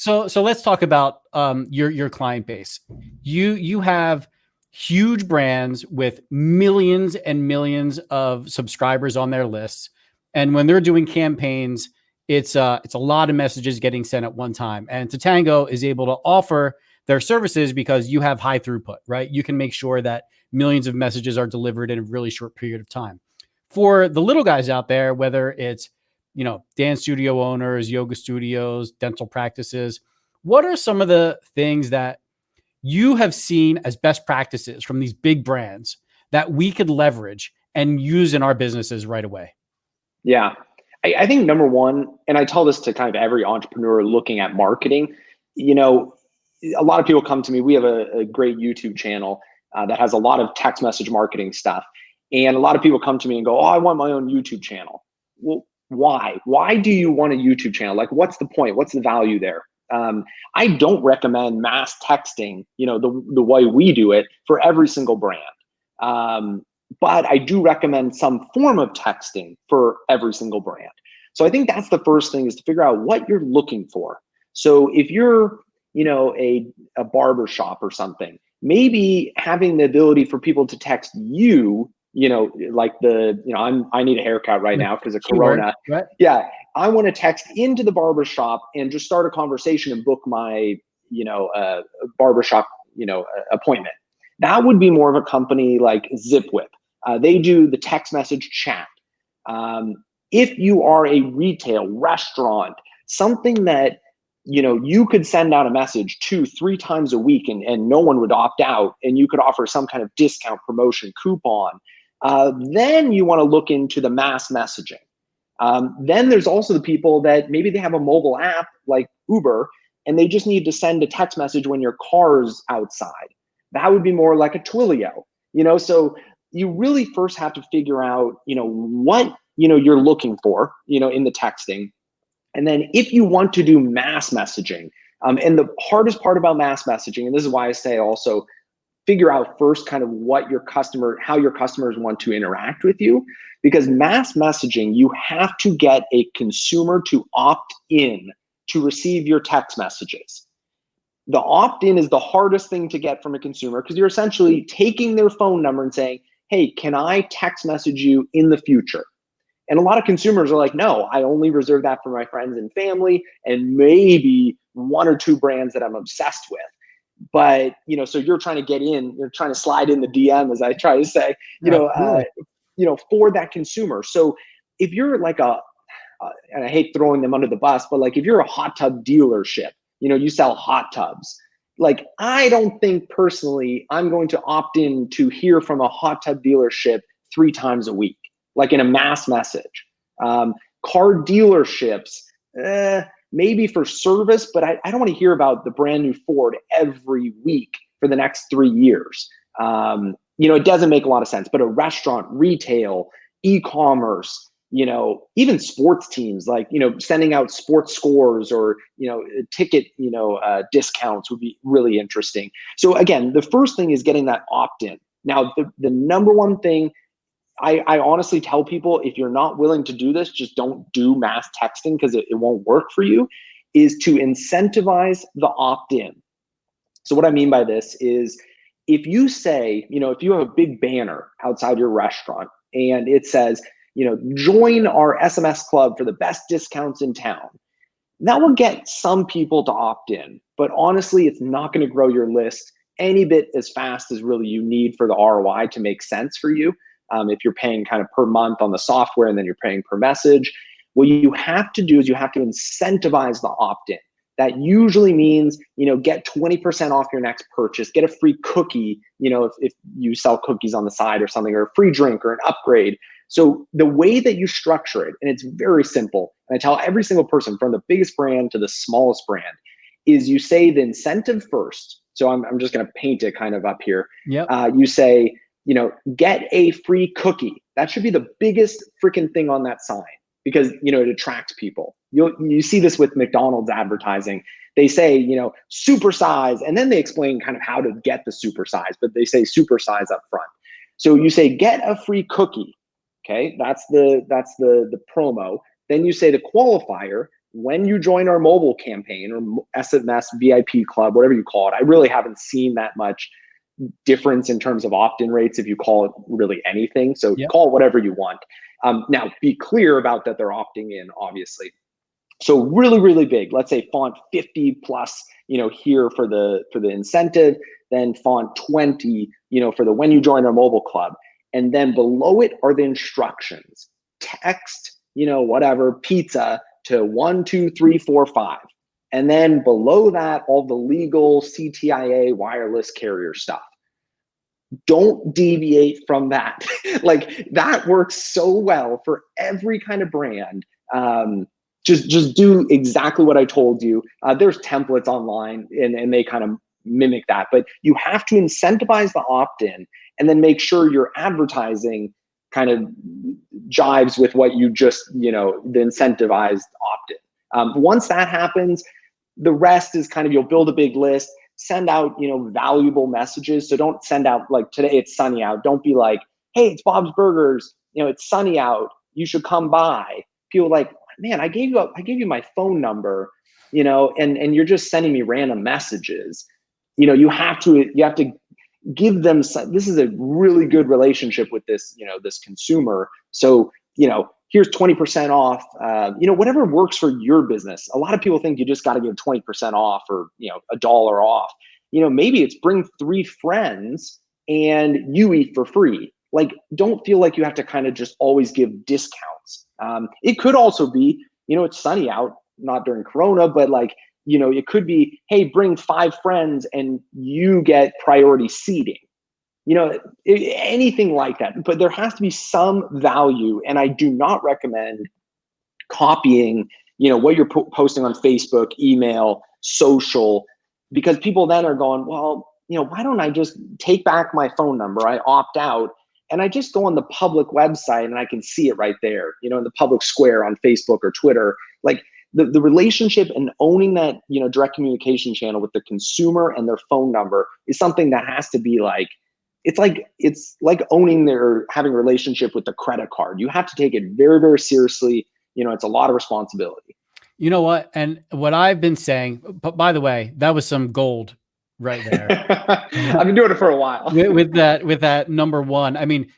So let's talk about your client base. You have huge brands with millions and millions of subscribers on their lists, and when they're doing campaigns, it's a lot of messages getting sent at one time. And Tatango is able to offer their services because you have high throughput, right? You can make sure that millions of messages are delivered in a really short period of time. For the little guys out there, whether it's dance studio owners, yoga studios, dental practices, what are some of the things that you have seen as best practices from these big brands that we could leverage and use in our businesses right away? Yeah. I think number one, and I tell this to kind of every entrepreneur looking at marketing, a lot of people come to me. We have a great YouTube channel that has a lot of text message marketing stuff. And a lot of people come to me and go, oh, I want my own YouTube channel. Well, why? Why do you want a YouTube channel? Like, what's the point? What's the value there? I don't recommend mass texting, the way we do it for every single brand. But I do recommend some form of texting for every single brand. So I think that's the first thing, is to figure out what you're looking for. So if you're, a barber shop or something, maybe having the ability for people to text you, like I need a haircut right now because of Corona. Right? Yeah. I want to text into the barber shop and just start a conversation and book my, barbershop, appointment. That would be more of a company like ZipWhip. They do the text message chat. If you are a retail restaurant, something that, you could send out a message 2-3 times a week and no one would opt out, and you could offer some kind of discount, promotion, coupon, then you want to look into the mass messaging. Then there's also the people that maybe they have a mobile app like Uber, and they just need to send a text message when your car's outside. That would be more like a Twilio, so you really first have to figure out, what, you're looking for, in the texting. And then if you want to do mass messaging, and the hardest part about mass messaging, and this is why I say also figure out first kind of how your customers want to interact with you, because mass messaging, you have to get a consumer to opt in to receive your text messages. The opt-in is the hardest thing to get from a consumer, because you're essentially taking their phone number and saying, hey, can I text message you in the future? And a lot of consumers are like, no, I only reserve that for my friends and family and maybe 1 or 2 brands that I'm obsessed with. But, so you're trying to get in, you're trying to slide in the DM, as I try to say, for that consumer. So if you're like and I hate throwing them under the bus, but like if you're a hot tub dealership, you sell hot tubs. Like, I don't think personally I'm going to opt in to hear from a hot tub dealership 3 times a week, like in a mass message. Car dealerships, maybe for service, but I don't want to hear about the brand new Ford every week for the next 3 years. It doesn't make a lot of sense. But a restaurant, retail, e-commerce, even sports teams, like, sending out sports scores or, ticket, discounts would be really interesting. So again, the first thing is getting that opt-in. Now, the number one thing I honestly tell people, if you're not willing to do this, just don't do mass texting, because it won't work for you, is to incentivize the opt-in. So what I mean by this is, if you say, if you have a big banner outside your restaurant and it says, join our SMS club for the best discounts in town, that will get some people to opt in. But honestly, it's not going to grow your list any bit as fast as really you need for the ROI to make sense for you. If you're paying kind of per month on the software and then you're paying per message, what you have to do is you have to incentivize the opt-in. That usually means, get 20% off your next purchase, get a free cookie, if you sell cookies on the side or something, or a free drink or an upgrade. So the way that you structure it, and it's very simple, and I tell every single person from the biggest brand to the smallest brand, is you say the incentive first. So I'm just going to paint it kind of up here. Yep. You say, get a free cookie. That should be the biggest freaking thing on that sign, because, it attracts people. You see this with McDonald's advertising. They say, supersize, and then they explain kind of how to get the supersize, but they say supersize up front. So you say, get a free cookie. Okay, that's the promo. Then you say the qualifier, when you join our mobile campaign or SMS VIP club, whatever you call it, I really haven't seen that much difference in terms of opt-in rates if you call it really anything. So call it whatever you want. Now, be clear about that they're opting in, obviously. So really, really big. Let's say font 50 plus, here for the incentive, then font 20, for the when you join our mobile club. And then below it are the instructions. Text, whatever, pizza to 1, 2, 3, 4, 5. And then below that, all the legal CTIA wireless carrier stuff. Don't deviate from that. Like, that works so well for every kind of brand. Just do exactly what I told you. There's templates online and they kind of mimic that, but you have to incentivize the opt-in and then make sure your advertising kind of jives with what you just, the incentivized opt-in. Once that happens, the rest is kind of, you'll build a big list, send out, valuable messages. So don't send out like, today it's sunny out. Don't be like, hey, it's Bob's Burgers. It's sunny out. You should come by. People like, man, I gave you my phone number, and you're just sending me random messages. You have to give them this is a really good relationship with this, this consumer. So, here's 20% off, whatever works for your business. A lot of people think you just got to give 20% off or, $1 off. Maybe it's bring 3 friends and you eat for free. Like, don't feel like you have to kind of just always give discounts. It could also be, it's sunny out, not during Corona, but like, it could be, hey, bring 5 friends and you get priority seating. Anything like that. But there has to be some value. And I do not recommend copying, what you're posting on Facebook, email, social, because people then are going, well, why don't I just take back my phone number? I opt out. And I just go on the public website and I can see it right there, in the public square on Facebook or Twitter. Like the relationship and owning that, direct communication channel with the consumer and their phone number is something that has to be like, it's like owning having a relationship with the credit card. You have to take it very, very seriously. It's a lot of responsibility. You know what? And what I've been saying, but by the way, that was some gold right there. I've been doing it for a while. with that number one. I mean,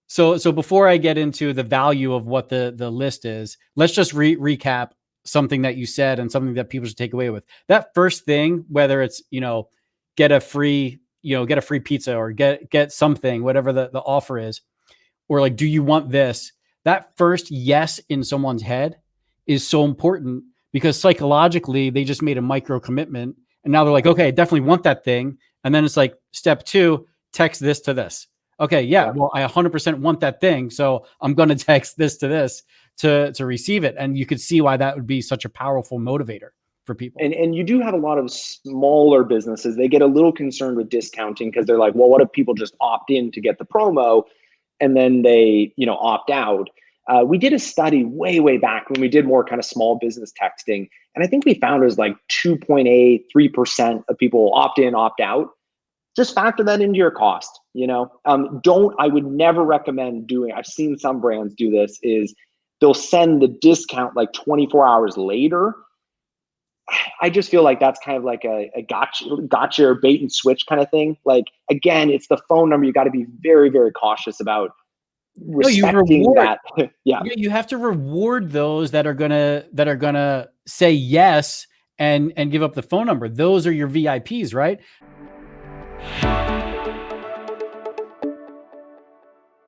so before I get into the value of what the list is, let's just recap something that you said and something that people should take away with. That first thing, whether it's, get a free pizza or get something, whatever the offer is, or like, do you want this? That first yes in someone's head is so important because psychologically they just made a micro commitment and now they're like, okay, I definitely want that thing. And then it's like step 2, text this to this. Okay. Yeah. Well, I 100% want that thing. So I'm going to text this to this to receive it. And you could see why that would be such a powerful motivator for people. And you do have a lot of smaller businesses. They get a little concerned with discounting because they're like, well, what if people just opt in to get the promo and then they, opt out? We did a study way back when we did more kind of small business texting. And I think we found it was like 2.8, 3% of people opt in, opt out. Just factor that into your cost. I would never recommend doing, I've seen some brands do this, is they'll send the discount like 24 hours later. I just feel like that's kind of like a gotcha or bait and switch kind of thing. Like, again, it's the phone number. You got to be very, very cautious about respecting that. Yeah. You have to reward those that are gonna say yes and give up the phone number. Those are your VIPs, right?